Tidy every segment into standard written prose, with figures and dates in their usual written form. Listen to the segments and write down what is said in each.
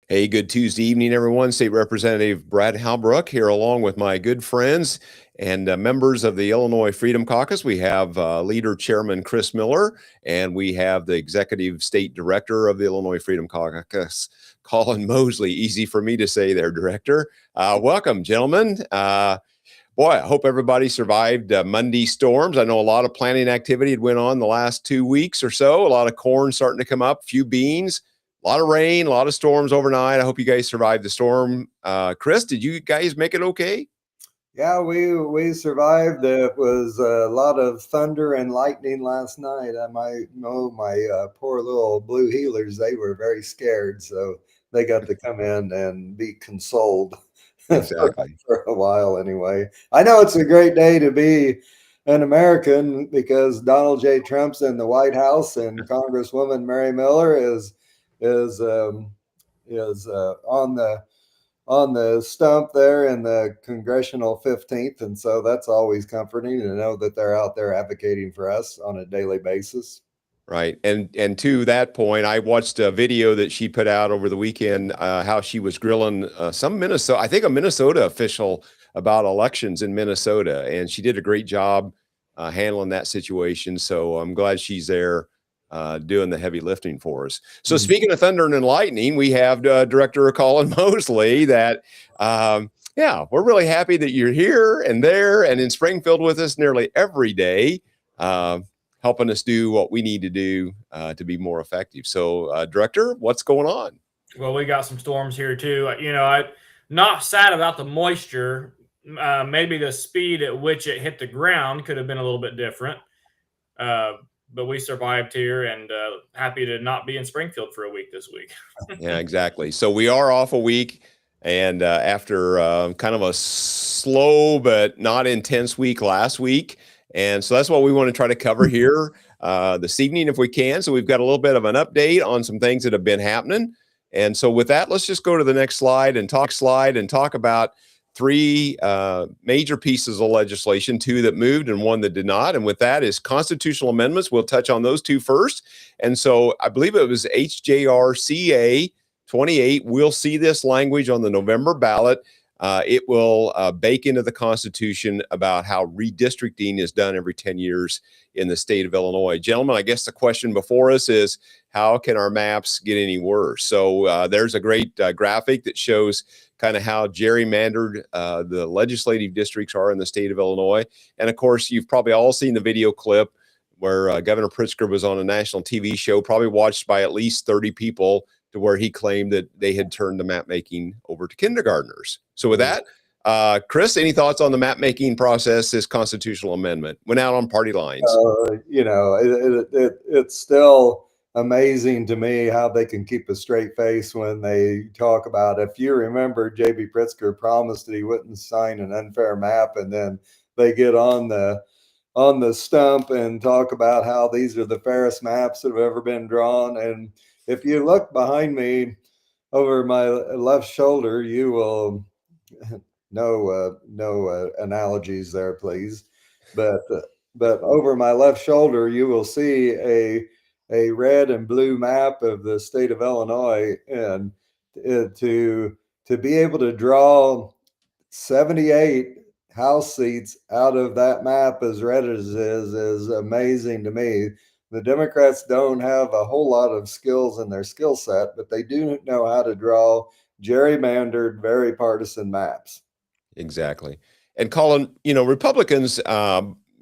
Hey, good Tuesday evening, everyone. State Representative Brad Halbrook here, along with my good friends and members of the Illinois Freedom Caucus. We have Leader Chairman Chris Miller, and we have the Executive State Director of the Illinois Freedom Caucus, Colin Mosley. Easy for me to say there, Director. Welcome, gentlemen. Boy, I hope everybody survived Monday storms. I know a lot of planting activity had went on the last 2 weeks or so. A lot of corn starting to come up, few beans. A lot of rain, a lot of storms overnight. I hope you guys survived the storm. Chris, did you guys make it okay? Yeah, we survived. It was a lot of thunder and lightning last night. My poor little blue healers, they were very scared, so they got to come in and be consoled Exactly. for a while anyway. I know it's a great day to be an American because Donald J. Trump's in the White House and Congresswoman Mary Miller is um, is on the stump there in the congressional 15th. And so that's always comforting to know that they're out there advocating for us on a daily basis. Right. And to that point, I watched a video that she put out over the weekend, how she was grilling some Minnesota, I think a Minnesota official about elections in Minnesota. And she did a great job handling that situation. So I'm glad she's there doing the heavy lifting for us. So speaking of thunder and lightning, we have Director Colin Mosley that, yeah, we're really happy that you're here and there and in Springfield with us nearly every day. Helping us do what we need to do to be more effective. So, Director, what's going on? Well, we got some storms here too. I'm not sad about the moisture. Maybe the speed at which it hit the ground could have been a little bit different. But we survived here, and happy to not be in Springfield for a week this week. Yeah, exactly. So we are off a week, and after kind of a slow but not intense week last week. And so that's what we want to try to cover here this evening if we can. So we've got a little bit of an update on some things that have been happening. And so with that, let's just go to the next slide and talk about three major pieces of legislation, two that moved and one that did not. And with that is constitutional amendments. We'll touch on those two first. And so I believe it was HJRCA 28. We'll see this language on the November ballot. It will bake into the Constitution about how redistricting is done every 10 years in the state of Illinois. Gentlemen, I guess the question before us is, how can our maps get any worse? So there's a great graphic that shows kind of how gerrymandered the legislative districts are in the state of Illinois. And of course, you've probably all seen the video clip where Governor Pritzker was on a national TV show, probably watched by at least 30 people, to where he claimed that they had turned the map making over to kindergartners. So with that, Chris, any thoughts on the map making process, this constitutional amendment? Went out on party lines. It's still amazing to me how they can keep a straight face when they talk about, if you remember, J.B. Pritzker promised that he wouldn't sign an unfair map, and then they get on the stump and talk about how these are the fairest maps that have ever been drawn. And if you look behind me over my left shoulder, you will no analogies there, please. But over my left shoulder, you will see a red and blue map of the state of Illinois, and to be able to draw 78 House seats out of that map as red as is amazing to me. The Democrats don't have a whole lot of skills in their skill set, but they do know how to draw gerrymandered, very partisan maps. Exactly. And Colin, Republicans,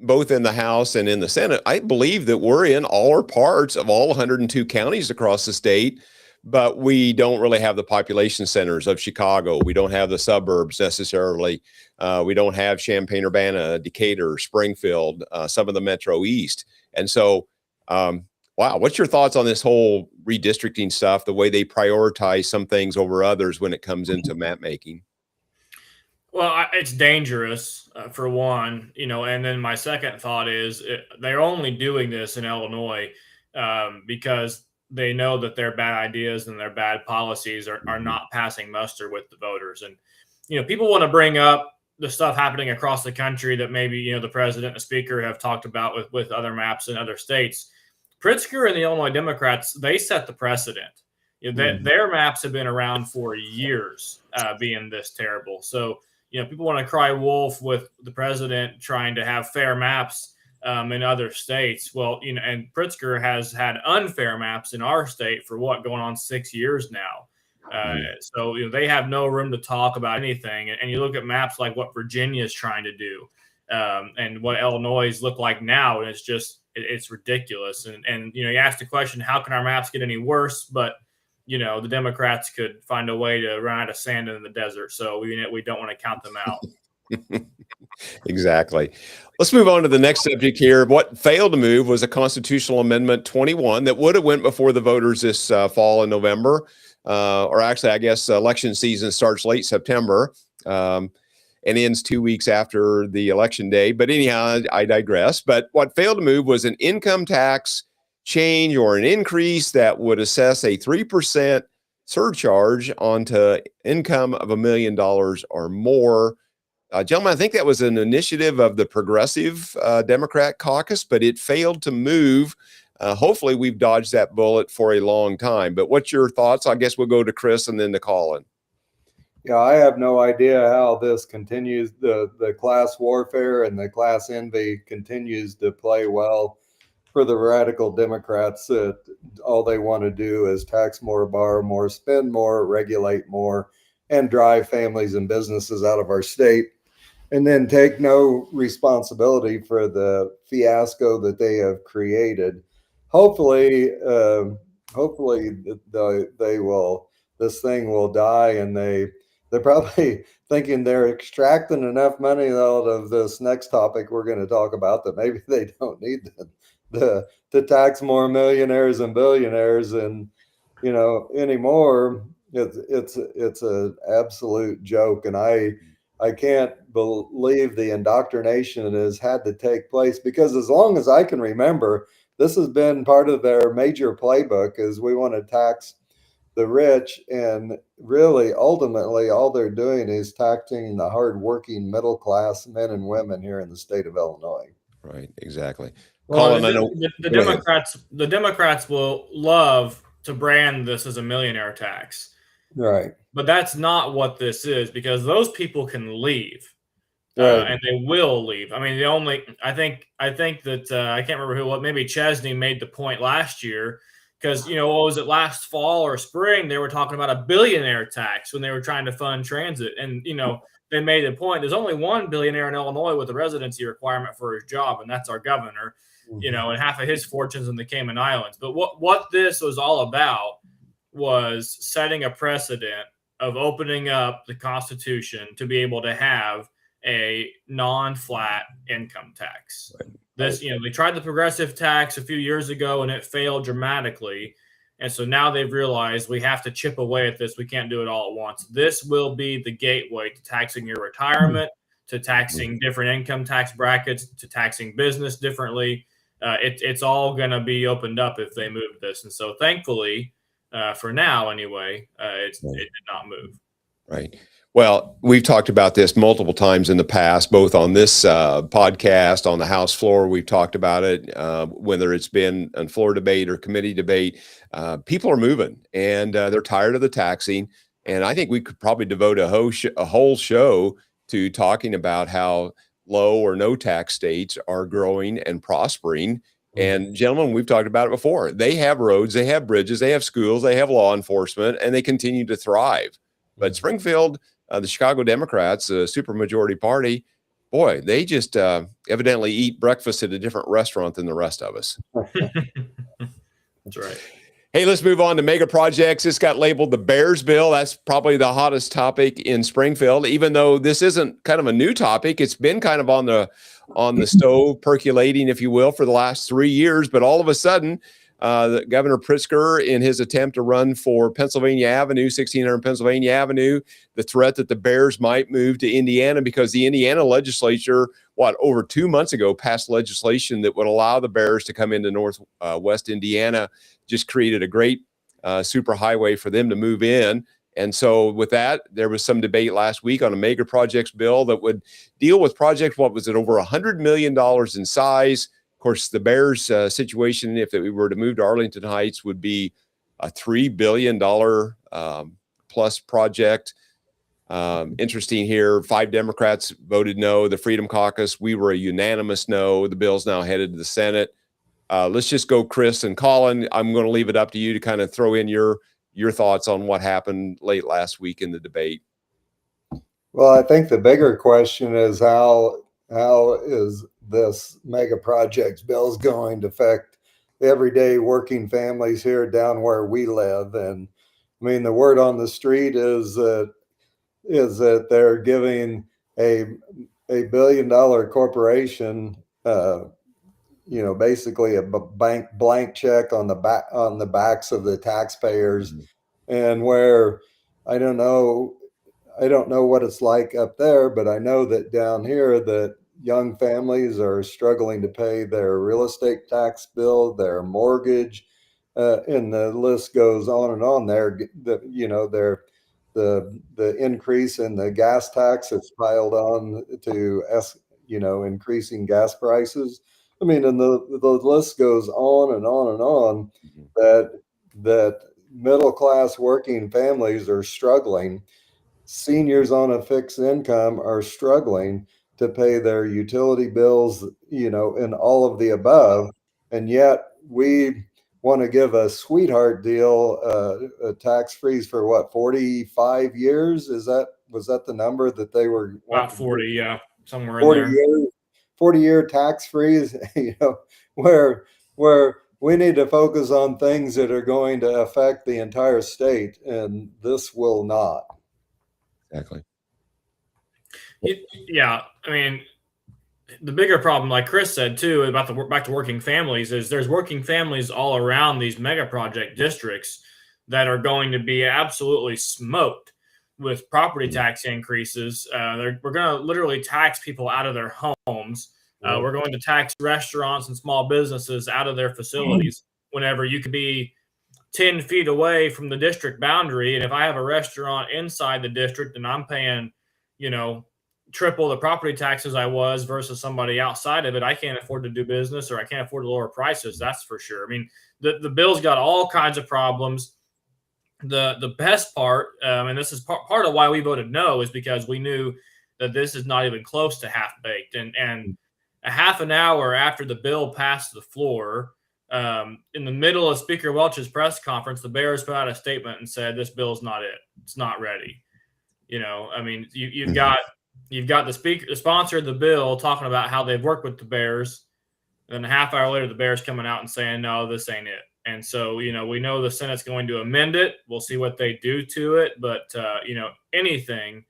both in the House and in the Senate, I believe that we're in all or parts of all 102 counties across the state, but we don't really have the population centers of Chicago. We don't have the suburbs necessarily. We don't have Champaign-Urbana, Decatur, Springfield, some of the Metro East. And so, wow, what's your thoughts on this whole redistricting stuff, the way they prioritize some things over others when it comes into map making? Well, it's dangerous for one, and then my second thought is they're only doing this in Illinois because they know that their bad ideas and their bad policies are not passing muster with the voters. And, people want to bring up the stuff happening across the country that maybe, the president and the speaker have talked about with other maps in other states. Pritzker and the Illinois Democrats, they set the precedent. Their maps have been around for years, being this terrible. So, people want to cry wolf with the president trying to have fair maps in other states. Well, and Pritzker has had unfair maps in our state for going on 6 years now. So, they have no room to talk about anything. And you look at maps like what Virginia is trying to do and what Illinois look like now, and it's ridiculous. And you ask the question, how can our maps get any worse? But the Democrats could find a way to run out of sand in the desert. So we don't want to count them out. Exactly. Let's move on to the next subject here. What failed to move was a constitutional amendment 21 that would have went before the voters this fall in November. Or actually, I guess election season starts late September and ends 2 weeks after the election day. But anyhow, I digress. But what failed to move was an income tax change or an increase that would assess a 3% surcharge onto income of $1 million or more. Gentlemen, I think that was an initiative of the Progressive Democrat Caucus, but it failed to move. Hopefully we've dodged that bullet for a long time. But what's your thoughts? I guess we'll go to Chris and then to Colin. Yeah, I have no idea how this continues. The class warfare and the class envy continues to play well for the radical Democrats. That all they want to do is tax more, borrow more, spend more, regulate more, and drive families and businesses out of our state, and then take no responsibility for the fiasco that they have created. Hopefully they will. This thing will die, and they're probably thinking they're extracting enough money out of this next topic we're going to talk about that maybe they don't need to tax more millionaires and billionaires and anymore. It's an absolute joke, and I can't believe the indoctrination that has had to take place, because as long as I can remember, this has been part of their major playbook, is we want to tax the rich, and really ultimately all they're doing is taxing the hardworking middle class men and women here in the state of Illinois. Right, exactly. Well, Colin, I know the Democrats will love to brand this as a millionaire tax. Right. But that's not what this is, because those people can leave. Right. And they will leave. I mean, I think that I can't remember who, maybe Chesney made the point last year, because, what was it, last fall or spring, they were talking about a billionaire tax when they were trying to fund transit. And, they made the point, there's only one billionaire in Illinois with a residency requirement for his job, and that's our governor, and half of his fortune's in the Cayman Islands. But what this was all about was setting a precedent of opening up the Constitution to be able to have a non-flat income tax. Right. This, they tried the progressive tax a few years ago and it failed dramatically. And so now they've realized we have to chip away at this. We can't do it all at once. This will be the gateway to taxing your retirement, to taxing different income tax brackets, to taxing business differently. It's all going to be opened up if they move this. And so thankfully, for now anyway, it did not move. Right. Well, we've talked about this multiple times in the past, both on this podcast, on the House floor. We've talked about it, whether it's been on floor debate or committee debate. People are moving, and they're tired of the taxing. And I think we could probably devote a whole show to talking about how low or no tax states are growing and prospering. And gentlemen, we've talked about it before. They have roads, they have bridges, they have schools, they have law enforcement, and they continue to thrive. But Springfield, the Chicago Democrats, a supermajority party, boy, they just evidently eat breakfast at a different restaurant than the rest of us. That's right. Hey, let's move on to mega projects. This got labeled the Bears Bill. That's probably the hottest topic in Springfield, even though this isn't kind of a new topic. It's been kind of on the stove, percolating, if you will, for the last 3 years. But all of a sudden, Governor Pritzker, in his attempt to run for Pennsylvania Avenue, 1600 Pennsylvania Avenue, the threat that the Bears might move to Indiana, because the Indiana legislature, over 2 months ago, passed legislation that would allow the Bears to come into northwest Indiana, just created a great super highway for them to move in. And so with that, there was some debate last week on a mega projects bill that would deal with projects, over $100 million in size. Of course, the Bears situation, if we were to move to Arlington Heights, would be a $3 billion plus project. Interesting here, 5 Democrats voted no. The Freedom Caucus, we were a unanimous no. The bill's now headed to the Senate. Let's just go, Chris and Colin. I'm going to leave it up to you to kind of throw in your thoughts on what happened late last week in the debate. Well, I think the bigger question is how is this mega projects bills going to affect everyday working families here down where we live? And I mean, the word on the street is that they're giving a $1 billion corporation, basically a blank check on the backs of the taxpayers, and where I don't know what it's like up there, but I know that down here that young families are struggling to pay their real estate tax bill, their mortgage, and the list goes on and on. The increase in the gas tax that's piled on to increasing gas prices. I mean, and the list goes on and on and on. That middle class working families are struggling. Seniors on a fixed income are struggling to pay their utility bills, and all of the above. And yet we want to give a sweetheart deal, a tax freeze for what, 45 years? Was that the number that they were? About 40, yeah, somewhere in there. 40-year tax freeze, where we need to focus on things that are going to affect the entire state, and this will not. Exactly. Yeah, I mean, the bigger problem, like Chris said too, about the back to working families, is there's working families all around these mega project districts that are going to be absolutely smoked with property tax increases. We're going to literally tax people out of their homes. We're going to tax restaurants and small businesses out of their facilities whenever you could be 10 feet away from the district boundary. And if I have a restaurant inside the district and I'm paying, triple the property taxes I was versus somebody outside of it, I can't afford to do business, or I can't afford to lower prices. That's for sure. I mean, the bill's got all kinds of problems. The best part, and this is part of why we voted no, is because we knew that this is not even close to half baked. And a half an hour after the bill passed the floor, in the middle of Speaker Welch's press conference, the Bears put out a statement and said, this bill's not it. It's not ready. I mean, you've got the sponsor of the bill talking about how they've worked with the Bears. And then a half hour later, the Bears coming out and saying, no, this ain't it. And so, we know the Senate's going to amend it. We'll see what they do to it. But, anything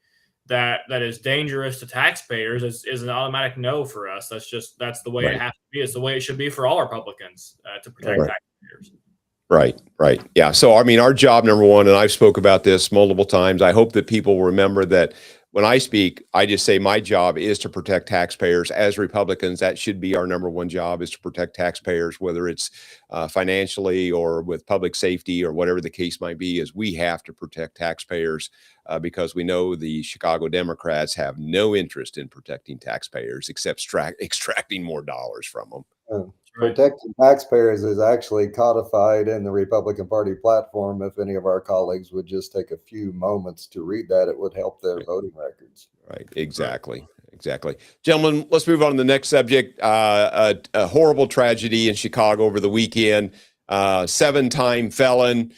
that is dangerous to taxpayers is an automatic no for us. That's the way it has to be. It's the way it should be for all Republicans to protect taxpayers. Right. Yeah. So, I mean, our job, number one, and I've spoke about this multiple times, I hope that people remember that when I speak, I just say my job is to protect taxpayers. As Republicans, that should be our number one job, is to protect taxpayers, whether it's financially or with public safety or whatever the case might be. Is we have to protect taxpayers because we know the Chicago Democrats have no interest in protecting taxpayers except extracting more dollars from them. Protecting taxpayers is actually codified in the Republican Party platform. If any of our colleagues would just take a few moments to read that, it would help their voting records. Right. Exactly. Gentlemen, let's move on to the next subject. A horrible tragedy in Chicago over the weekend. 7-time felon.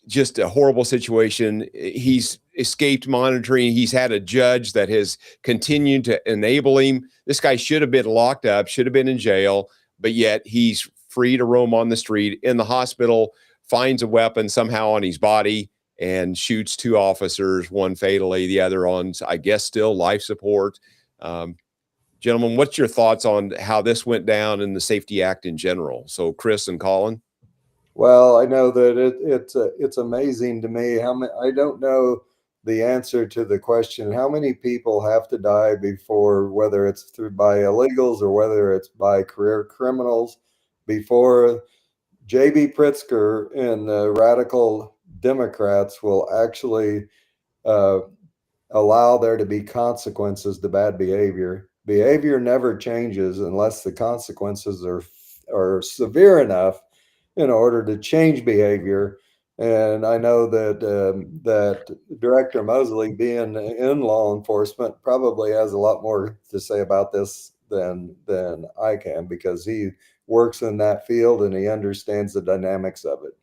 Just a horrible situation. He's escaped monitoring. He's had a judge that has continued to enable him. This guy should have been locked up, should have been in jail, but yet he's free to roam on the street. In the hospital, finds a weapon somehow on his body and shoots 2 officers, one fatally, the other on, I guess, still life support. Gentlemen, what's your thoughts on how this went down in the Safety Act in general? So Chris and Colin. Well, I know that it's amazing to me how many. I don't know the answer to the question, how many people have to die before, whether it's by illegals or whether it's by career criminals, before J.B. Pritzker and the radical Democrats will actually allow there to be consequences to bad behavior. Behavior never changes unless the consequences are severe enough in order to change behavior. And I know that that Director Mosley, being in law enforcement, probably has a lot more to say about this than I can, because he works in that field and he understands the dynamics of it.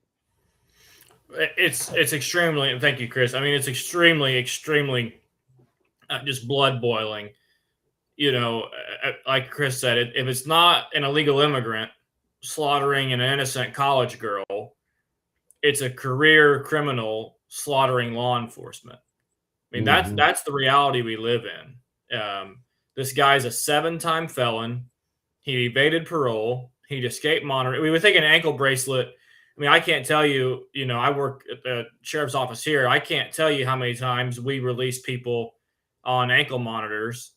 It's extremely, thank you, Chris. I mean, it's extremely just blood boiling. Like Chris said, if it's not an illegal immigrant slaughtering an innocent college girl, it's a career criminal slaughtering law enforcement. I mean, that's the reality we live in. This guy's a 7-time felon. He evaded parole. He'd escaped monitoring. We would think an ankle bracelet. I mean, I can't tell you, I work at the sheriff's office here. I can't tell you how many times we release people on ankle monitors,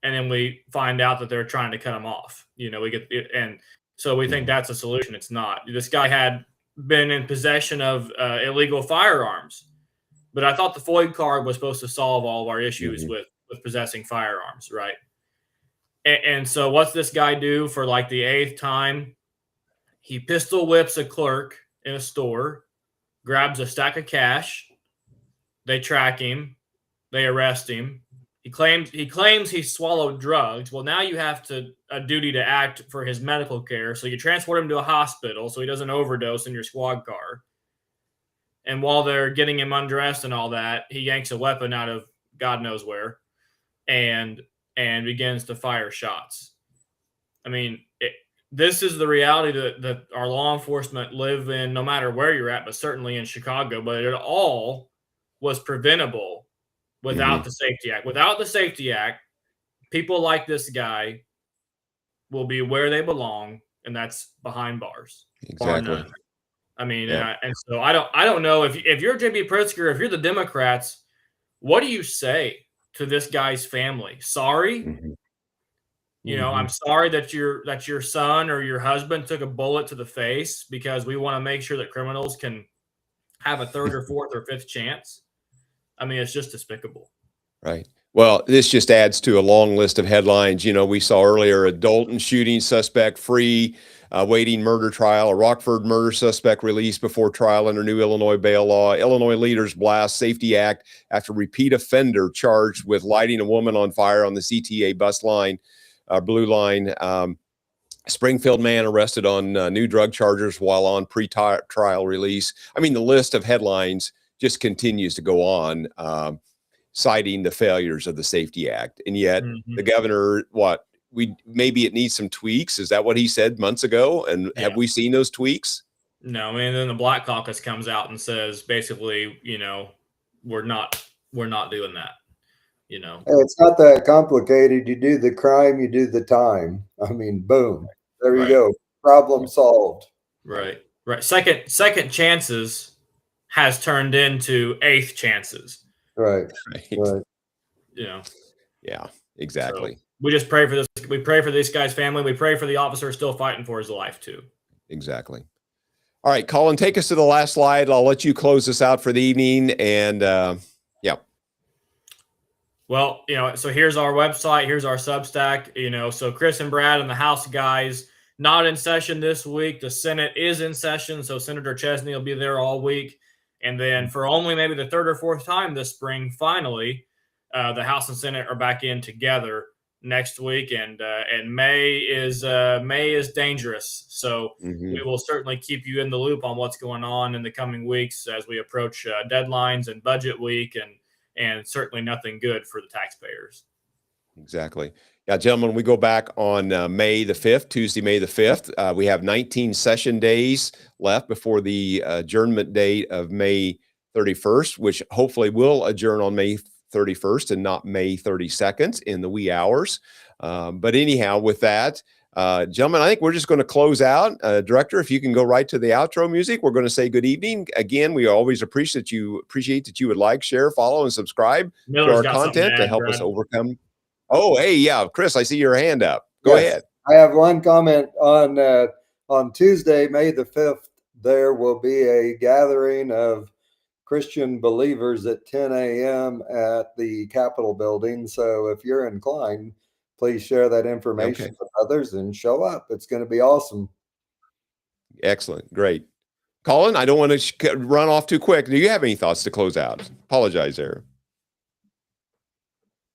and then we find out that they're trying to cut them off. And so we think that's a solution. It's not. This guy had been in possession of illegal firearms, but I thought the FOID card was supposed to solve all of our issues with possessing firearms, right? And so what's this guy do for like the 8th time? He pistol whips a clerk in a store, grabs a stack of cash. They track him. They arrest him. He claims he swallowed drugs. Well, now you have a duty to act for his medical care. So you transport him to a hospital so he doesn't overdose in your squad car. And while they're getting him undressed and all that, he yanks a weapon out of God knows where and begins to fire shots. I mean, this is the reality that our law enforcement live in, no matter where you're at, but certainly in Chicago. But it all was preventable without the Safety Act. Without the Safety Act, people like this guy will be where they belong, and that's behind bars. Exactly. I mean, and so I don't know if you're J.B. Pritzker, if you're the Democrats, what do you say to this guy's family? Sorry, I'm sorry that your son or your husband took a bullet to the face, because we want to make sure that criminals can have a 3rd or 4th or 5th chance. I mean, it's just despicable. Right. Well, this just adds to a long list of headlines. We saw earlier a Dalton shooting suspect free, waiting murder trial, a Rockford murder suspect released before trial under new Illinois bail law, Illinois leaders blast Safety Act after repeat offender charged with lighting a woman on fire on the CTA bus line, Blue Line. Springfield man arrested on new drug charges while on pre-trial release. I mean, the list of headlines just continues to go on, citing the failures of the Safety Act. And yet the governor, maybe it needs some tweaks. Is that what he said months ago? And have we seen those tweaks? No. I mean, then the Black Caucus comes out and says, basically, we're not doing that. It's not that complicated. You do the crime, you do the time. I mean, boom, there you go. Problem solved. Right. Second chances has turned into 8th chances. Right. Yeah, exactly. So we just pray for this. We pray for this guy's family. We pray for the officer still fighting for his life too. Exactly. All right, Colin, take us to the last slide. I'll let you close this out for the evening. And well, so here's our website. Here's our Substack. So Chris and Brad and the House guys not in session this week. The Senate is in session, so Senator Chesney will be there all week. And then for only maybe the 3rd or 4th time this spring, finally, the House and Senate are back in together next week. And May is dangerous. So we will certainly keep you in the loop on what's going on in the coming weeks as we approach deadlines and budget week, and certainly nothing good for the taxpayers. Exactly. Yeah, gentlemen, we go back on May the 5th, Tuesday, May the 5th. We have 19 session days left before the adjournment date of May 31st, which hopefully will adjourn on May 31st and not May 32nd in the wee hours. But anyhow, with that, gentlemen, I think we're just going to close out. Director, if you can go right to the outro music, we're going to say good evening. Again, we always appreciate that you would like, share, follow, and subscribe to our content to help us overcome. Oh, hey, yeah, Chris, I see your hand up. Go ahead. I have one comment on Tuesday, May the 5th. There will be a gathering of Christian believers at 10 a.m. at the Capitol building. So if you're inclined, please share that information with others and show up. It's going to be awesome. Excellent. Great. Colin, I don't want to run off too quick. Do you have any thoughts to close out? Apologize there.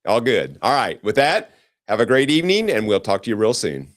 All good. All right. With that, have a great evening, and we'll talk to you real soon.